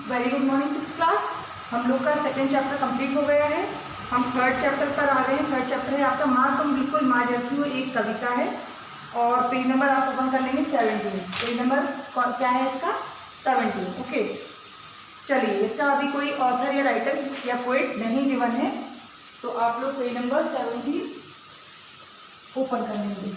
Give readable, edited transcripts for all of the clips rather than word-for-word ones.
Very good morning six class. हम लोग का सेकंड चैप्टर कंप्लीट हो गया है। हम थर्ड चैप्टर पर आ गए हैं। थर्ड चैप्टर है आपका माँ तुम बिल्कुल माँ जैसी हो, एक कविता है। और पेज नंबर आप ओपन कर लेंगे 17। पेज नंबर क्या है इसका? 17। ओके, चलिए इसका अभी कोई ऑथर या राइटर या पोएट नहीं गिवन है, तो आप लोग पेज नंबर 17 ओपन कर लेंगे।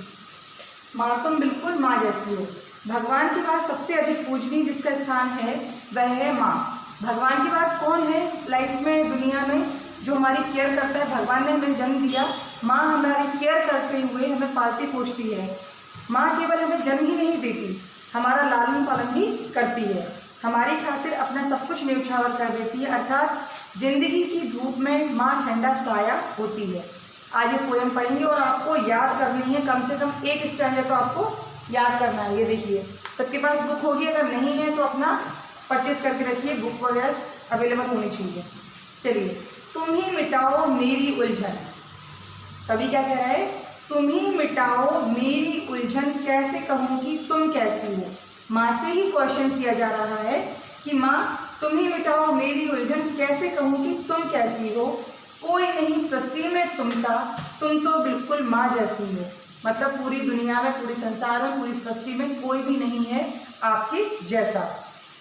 माँ तुम बिल्कुल माँ जैसी हो। भगवान के बाद सबसे अधिक पूजनीय जिसका स्थान है वह है माँ। भगवान के बाद कौन है लाइफ में, दुनिया में जो हमारी केयर करता है? भगवान ने हमें जन्म दिया, माँ हमारी केयर करते हुए हमें पालती पोषती है। माँ केवल हमें जन्म ही नहीं देती, हमारा लालन पालन भी करती है, हमारी खातिर अपना सब कुछ न्यौछावर कर देती है। अर्थात जिंदगी की धूप में माँ ठंडा साया होती है। आज ये पोएम पढ़ेंगे और आपको याद करनी है, कम से कम एक स्टैंडर्ड तो आपको याद करना है। ये देखिए सबके पास बुक होगी, अगर नहीं है तो अपना परचेज करके रखिए, बुक वगैरह अवेलेबल होनी चाहिए। चलिए, तुम ही मिटाओ मेरी उलझन। कवि क्या कह रहा है? तुम ही मिटाओ मेरी उलझन, कैसे कहूँ कि तुम कैसी हो। माँ से ही क्वेश्चन किया जा रहा है कि माँ तुम ही मिटाओ मेरी उलझन, कैसे कहूँ कि तुम कैसी हो। कोई नहीं सृष्टि में तुम सा, तुम तो बिल्कुल माँ जैसी हो। मतलब पूरी दुनिया में, पूरी संसार में, पूरी सृष्टि में कोई भी नहीं है आपके जैसा।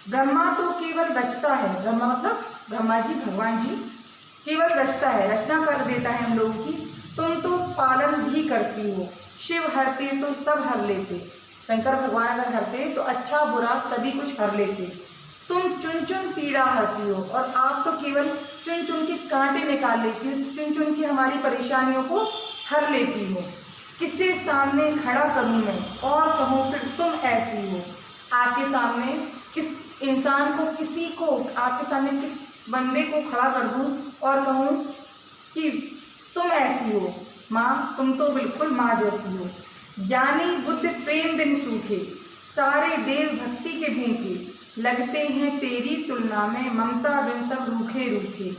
ब्रह्मा तो केवल रचता है, ब्रह्मा मतलब ब्रह्मा जी, भगवान जी केवल रचता है, रचना कर देता है हम लोगों की। तुम तो पालन भी करती हो। शिव हरते तो सब हर लेते, शंकर भगवान अगर हरते तो अच्छा बुरा सभी कुछ हर लेते। तुम चुन चुन पीड़ा हरती हो, और आप तो केवल चुन चुन के कांटे निकाल लेती हो, चुन चुन के हमारी परेशानियों को हर लेती हो। किससे सामने खड़ा करूं मैं और कहूँ फिर तुम ऐसी हो। आपके सामने किस इंसान को, किसी को, आपके सामने किस बंदे को खड़ा कर दूं और कहूँ कि तुम ऐसी हो। माँ तुम तो बिल्कुल माँ जैसी हो। ज्ञानी बुद्ध प्रेम बिन सूखे, सारे देव भक्ति के भूखे, लगते हैं तेरी तुलना में ममता बिन सब रूखे रूखे।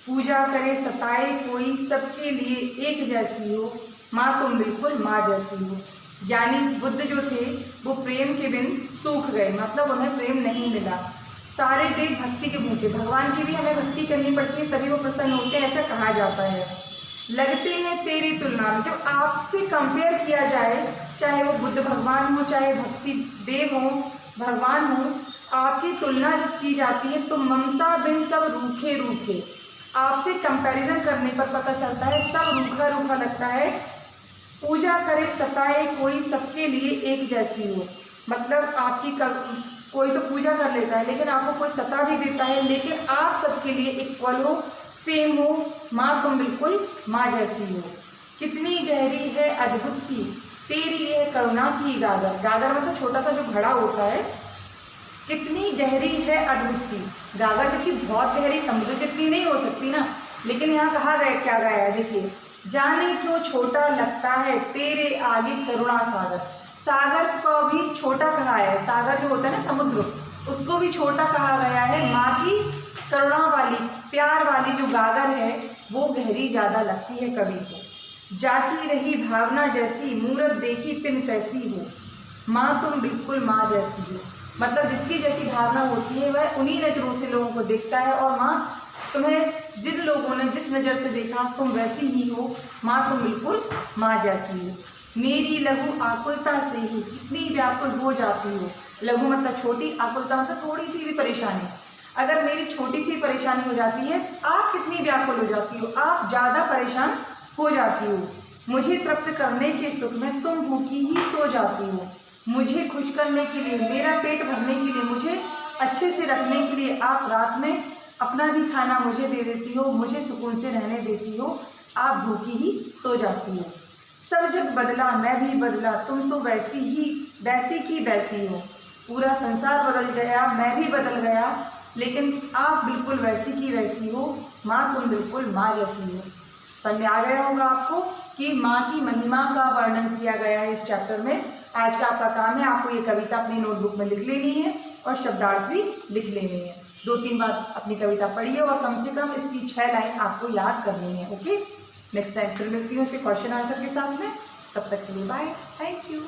पूजा करे सताए कोई, सबके लिए एक जैसी हो। माँ तुम बिल्कुल माँ जैसी हो। ज्ञानी बुद्ध जो थे वो प्रेम के बिन सूख गए, मतलब उन्हें प्रेम नहीं मिला। सारे देव भक्ति के भूखे, भगवान की भी हमें भक्ति करनी पड़ती है तभी वो प्रसन्न होते हैं, ऐसा कहा जाता है। लगते हैं तेरी तुलना में, जब आपसे कंपेयर किया जाए, चाहे वो बुद्ध भगवान हो, चाहे भक्ति देव हो, भगवान हो, आपकी तुलना जब की जाती है तो ममता बिन सब रूखे रूखे, आपसे कंपैरिजन करने पर पता चलता है सब रूखा रूखा लगता है। पूजा करे सताए कोई, सबके लिए एक जैसी हो। मतलब आपकी कोई तो पूजा कर लेता है लेकिन आपको कोई सता भी देता है, लेकिन आप सबके लिए इक्वल हो, सेम हो। माँ तुम बिल्कुल माँ जैसी हो। कितनी गहरी है अद्भुत सी तेरी ये करुणा की गागर। गागर मतलब छोटा सा जो घड़ा होता है। कितनी गहरी है अद्भुत सी, गागर जो कि बहुत गहरी, समुद्र जितनी नहीं हो सकती ना, लेकिन यहाँ कहा गया, क्या गया है देखिए, जाने क्यों छोटा लगता है तेरे आगे करुणा सागर। सागर को भी छोटा कहा है, सागर जो होता है ना समुद्र, उसको भी छोटा कहा गया है। माँ की करुणा वाली, प्यार वाली जो गागर है वो गहरी ज़्यादा लगती है कवि को। जाती रही भावना जैसी, मूरत देखी तिन तैसी हो। माँ तुम बिल्कुल माँ जैसी हो, मतलब जिसकी जैसी भावना होती है वह उन्हीं नजरों से लोगों को देखता है। और माँ तुम्हें जिन लोगों ने जिस नज़र से देखा तुम वैसी ही हो। माँ तुम बिल्कुल माँ जैसी हो। मेरी लघु आकुलता से ही कितनी व्याकुल हो जाती हो। लघु मतलब छोटी, आकुलता मतलब थोड़ी सी भी परेशानी। अगर मेरी छोटी सी परेशानी हो जाती है, आप कितनी व्याकुल हो जाती हो, आप ज़्यादा परेशान हो जाती हो। मुझे तृप्त करने के सुख में तुम भूखी ही सो जाती हो। मुझे खुश करने के लिए, मेरा पेट भरने के लिए, मुझे अच्छे से रखने के लिए आप रात में अपना भी खाना मुझे दे देती हो, मुझे सुकून से रहने देती हो, आप भूखी ही सो जाती हो। सब जग बदला मैं भी बदला, तुम तो वैसी की वैसी हो। पूरा संसार बदल गया, मैं भी बदल गया, लेकिन आप बिल्कुल वैसी की वैसी हो। माँ तुम बिल्कुल माँ जैसी हो। समझ में आ गया होगा आपको कि माँ की महिमा का वर्णन किया गया है इस चैप्टर में। आज का आपका काम है, आपको ये कविता अपनी नोटबुक में लिख लेनी है और शब्दार्थ भी लिख लेने हैं। 2-3 बार अपनी कविता पढ़िए और कम से कम इसकी 6 लाइन आपको याद करनी है। ओके, नेक्स्ट टाइम फिर मिलती हूँ इसे क्वेश्चन आंसर के साथ में। तब तक के लिए बाय, थैंक यू।